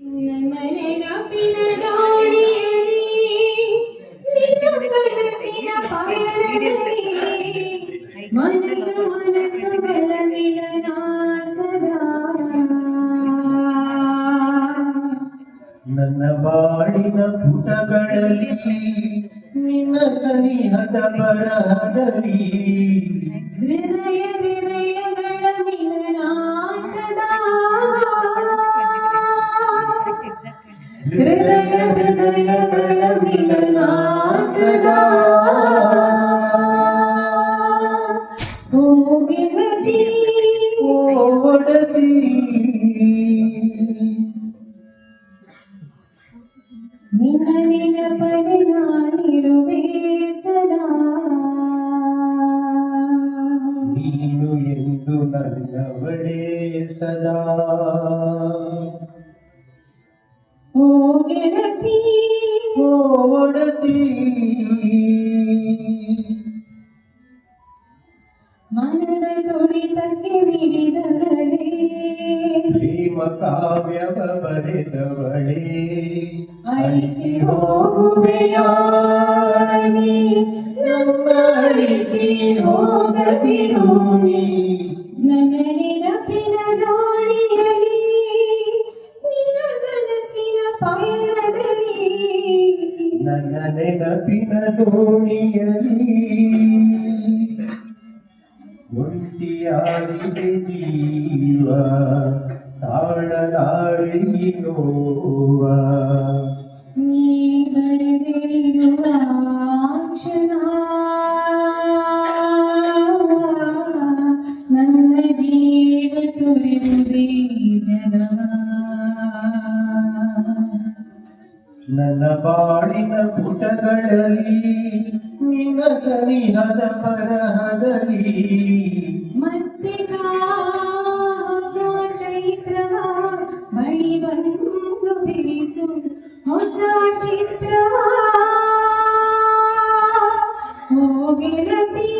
ನನ್ನ ನೆನಪಿನ ದಾಳಿಯಲ್ಲಿ ನಿನ್ನ ಕನಸಿನ ಪಯಣದಲ್ಲಿ ಮನಸ್ಸು ಮನಸ್ಸುಗಳ ಮಿಲನ ಸದಾ. ನನ್ನ ಬಾಳಿನ ಪುಟಗಳಲ್ಲಿ ನಿನ್ನ ಸನಿಹದ ಬರಹದಲ್ಲಿ ಹೃದಯ ಹೃದಯಗಳ ಮಿಲನ ಸದಾ. ಹೃದಯ ಹೃದಯಗಳ ಮಿಲನ ಸದಾ. ಓ ಗೆಳತಿ ಓ ಒಡತಿ ನಿನ್ನ ನೆನಪನೆ ನಾನಿರುವೆ ಸದಾ. ನೀನು ಎಂದು ನನ್ನವಳೇ ಸದಾ. ಓ ಗೆಳತಿ ಓ ಒಡತಿ ಮನದ ತುಳಿತಕ್ಕೆ ಮಿಡಿದವಳೇ ಪ್ರೇಮ ಕಾವ್ಯವ ಬರೆದವಳೇ ಅಳಿಸಿ ಹೋಗುವೆಯಾ ನೀ ನನ್ನ ಅಳಿಸಿ ಹೋಗದಿರು ನೀ. ನನ್ನ ನೆನಪಿನ ದಾಳಿಯಲ್ಲಿ ನಿನ್ನ ಕನಸಿನ ಪಯಣದಲ್ಲಿ ನನ್ನ ನೆನಪಿನ ದೋಣಿಯಲ್ಲಿ ಒಂಟಿಯಾಗಿದೆ ಜೀವ ತಾಳಲಾರೆ ನೋವ. ನೀ ಬರೆದಿರುವ ಕ್ಷಣ ನನ್ನ ಜೀವ ತುರಿಯುವುದೇ ಜನ. ನನ್ನ ಬಾಳಿನ ಪುಟಗಳಲ್ಲಿ ನಿನ್ನ ಸನಿಹದ ಬರಹದಲ್ಲಿ ಮತ್ತೆ ಹೊಸ ಚೈತ್ರವ ಬಳಿ ಬಂದು ಬಿಡಿಸು ಹೊಸ ಚಿತ್ರವ. ಓ ಗೆಳತಿ